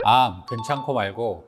암 괜찮고 말고.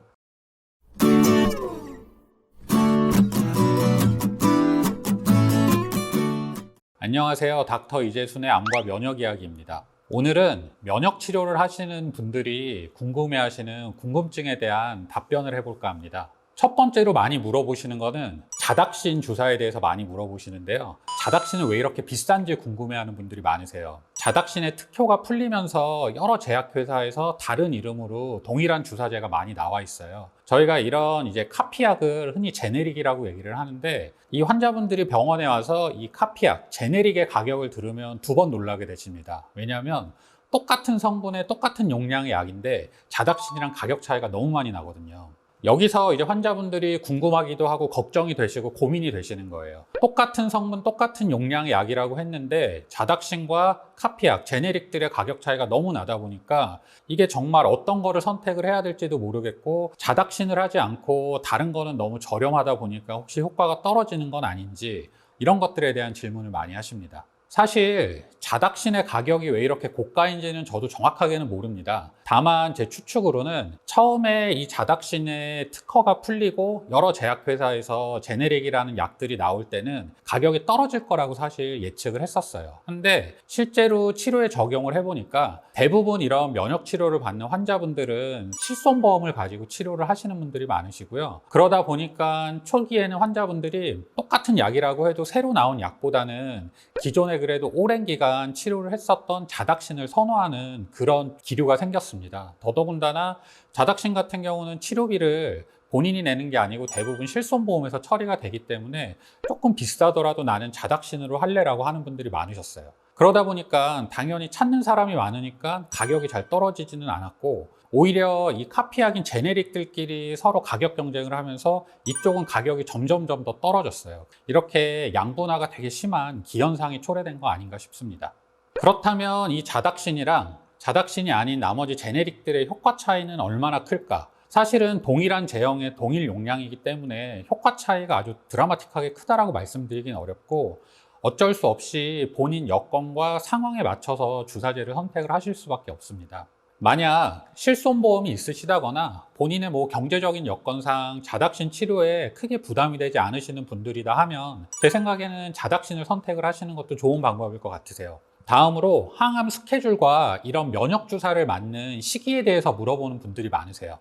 안녕하세요. 닥터 이재순의 암과 면역 이야기입니다. 오늘은 면역 치료를 하시는 분들이 궁금해 하시는 궁금증에 대한 답변을 해볼까 합니다. 첫 번째로 많이 물어보시는 거는 자닥신 주사에 대해서 많이 물어보시는데요. 자닥신은 왜 이렇게 비싼지 궁금해하는 분들이 많으세요. 자닥신의 특효가 풀리면서 여러 제약회사에서 다른 이름으로 동일한 주사제가 많이 나와 있어요. 저희가 이런 이제 카피약을 흔히 제네릭이라고 얘기를 하는데, 이 환자분들이 병원에 와서 이 카피약, 제네릭의 가격을 들으면 두 번 놀라게 되십니다. 왜냐하면 똑같은 성분의 똑같은 용량의 약인데 자닥신이랑 가격 차이가 너무 많이 나거든요. 여기서 이제 환자분들이 궁금하기도 하고 걱정이 되시고 고민이 되시는 거예요. 똑같은 성분, 똑같은 용량의 약이라고 했는데 자닥신과 카피약, 제네릭들의 가격 차이가 너무 나다 보니까 이게 정말 어떤 거를 선택을 해야 될지도 모르겠고, 자닥신을 하지 않고 다른 거는 너무 저렴하다 보니까 혹시 효과가 떨어지는 건 아닌지, 이런 것들에 대한 질문을 많이 하십니다. 사실 자닥신의 가격이 왜 이렇게 고가인지는 저도 정확하게는 모릅니다. 다만 제 추측으로는 처음에 이 자닥신의 특허가 풀리고 여러 제약회사에서 제네릭이라는 약들이 나올 때는 가격이 떨어질 거라고 사실 예측을 했었어요. 근데 실제로 치료에 적용을 해보니까 대부분 이런 면역 치료를 받는 환자분들은 실손보험을 가지고 치료를 하시는 분들이 많으시고요. 그러다 보니까 초기에는 환자분들이 똑같은 약이라고 해도 새로 나온 약보다는 기존에 그래도 오랜 기간 치료를 했었던 자닥신을 선호하는 그런 기류가 생겼습니다. 더더군다나 자닥신 같은 경우는 치료비를 본인이 내는 게 아니고 대부분 실손보험에서 처리가 되기 때문에 조금 비싸더라도 나는 자닥신으로 할래라고 하는 분들이 많으셨어요. 그러다 보니까 당연히 찾는 사람이 많으니까 가격이 잘 떨어지지는 않았고, 오히려 이 카피약인 제네릭들끼리 서로 가격 경쟁을 하면서 이쪽은 가격이 점점점 더 떨어졌어요. 이렇게 양분화가 되게 심한 기현상이 초래된 거 아닌가 싶습니다. 그렇다면 이 자닥신이랑 자닥신이 아닌 나머지 제네릭들의 효과 차이는 얼마나 클까? 사실은 동일한 제형의 동일 용량이기 때문에 효과 차이가 아주 드라마틱하게 크다라고 말씀드리긴 어렵고, 어쩔 수 없이 본인 여건과 상황에 맞춰서 주사제를 선택을 하실 수밖에 없습니다. 만약 실손보험이 있으시다거나 본인의 경제적인 여건상 자닥신 치료에 크게 부담이 되지 않으시는 분들이다 하면 제 생각에는 자닥신을 선택을 하시는 것도 좋은 방법일 것 같으세요. 다음으로 항암 스케줄과 이런 면역 주사를 맞는 시기에 대해서 물어보는 분들이 많으세요.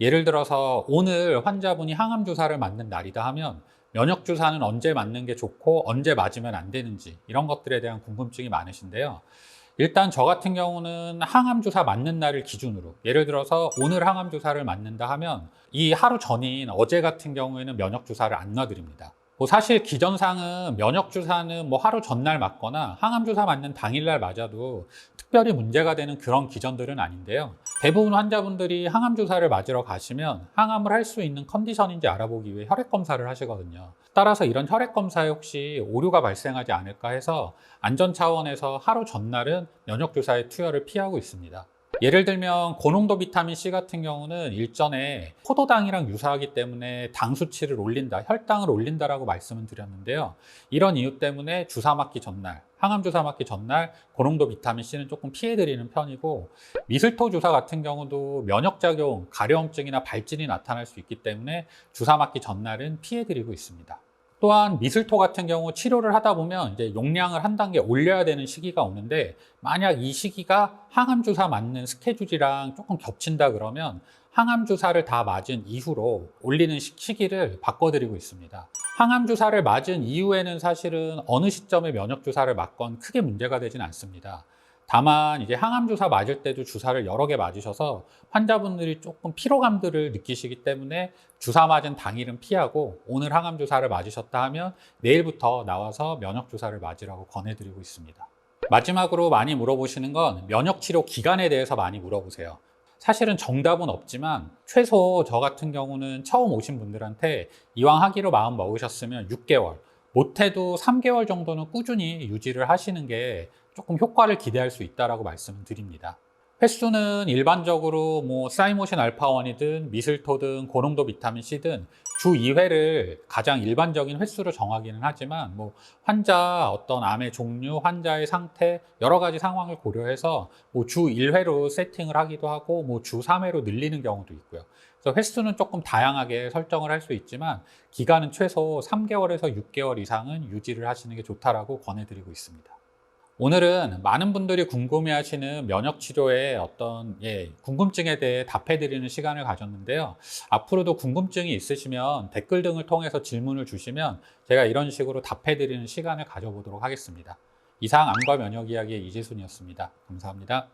예를 들어서 오늘 환자분이 항암 주사를 맞는 날이다 하면 면역 주사는 언제 맞는 게 좋고 언제 맞으면 안 되는지, 이런 것들에 대한 궁금증이 많으신데요. 일단 저 같은 경우는 항암 주사 맞는 날을 기준으로, 예를 들어서 오늘 항암 주사를 맞는다 하면 이 하루 전인 어제 같은 경우에는 면역 주사를 안 놔드립니다. 사실 기전상은 면역 주사는 하루 전날 맞거나 항암 주사 맞는 당일날 맞아도 특별히 문제가 되는 그런 기전들은 아닌데요. 대부분 환자분들이 항암 주사를 맞으러 가시면 항암을 할 수 있는 컨디션인지 알아보기 위해 혈액 검사를 하시거든요. 따라서 이런 혈액 검사에 혹시 오류가 발생하지 않을까 해서 안전 차원에서 하루 전날은 면역 주사의 투여를 피하고 있습니다. 예를 들면 고농도 비타민C 같은 경우는 일전에 포도당이랑 유사하기 때문에 당 수치를 올린다, 혈당을 올린다라고 말씀을 드렸는데요. 이런 이유 때문에 주사 맞기 전날, 항암 주사 맞기 전날 고농도 비타민C는 조금 피해드리는 편이고, 미슬토 주사 같은 경우도 면역작용, 가려움증이나 발진이 나타날 수 있기 때문에 주사 맞기 전날은 피해드리고 있습니다. 또한 미슬토 같은 경우 치료를 하다 보면 이제 용량을 한 단계 올려야 되는 시기가 오는데, 만약 이 시기가 항암 주사 맞는 스케줄이랑 조금 겹친다 그러면 항암 주사를 다 맞은 이후로 올리는 시기를 바꿔드리고 있습니다. 항암 주사를 맞은 이후에는 사실은 어느 시점에 면역 주사를 맞건 크게 문제가 되진 않습니다. 다만 이제 항암 주사 맞을 때도 주사를 여러 개 맞으셔서 환자분들이 조금 피로감들을 느끼시기 때문에 주사 맞은 당일은 피하고, 오늘 항암 주사를 맞으셨다 하면 내일부터 나와서 면역 주사를 맞으라고 권해드리고 있습니다. 마지막으로 많이 물어보시는 건 면역 치료 기간에 대해서 많이 물어보세요. 사실은 정답은 없지만 최소 저 같은 경우는 처음 오신 분들한테 이왕 하기로 마음 먹으셨으면 6개월, 못해도 3개월 정도는 꾸준히 유지를 하시는 게 조금 효과를 기대할 수 있다고 말씀을 드립니다. 횟수는 일반적으로 뭐 사이모신 알파1이든 미슬토든 고농도 비타민 C든 주 2회를 가장 일반적인 횟수로 정하기는 하지만 뭐 환자 어떤 암의 종류, 환자의 상태 여러 가지 상황을 고려해서 뭐 주 1회로 세팅을 하기도 하고 뭐 주 3회로 늘리는 경우도 있고요. 그래서 횟수는 조금 다양하게 설정을 할 수 있지만 기간은 최소 3개월에서 6개월 이상은 유지를 하시는 게 좋다라고 권해드리고 있습니다. 오늘은 많은 분들이 궁금해하시는 면역 치료의 어떤 궁금증에 대해 답해드리는 시간을 가졌는데요. 앞으로도 궁금증이 있으시면 댓글 등을 통해서 질문을 주시면 제가 이런 식으로 답해드리는 시간을 가져보도록 하겠습니다. 이상 암과 면역 이야기의 이재순이었습니다. 감사합니다.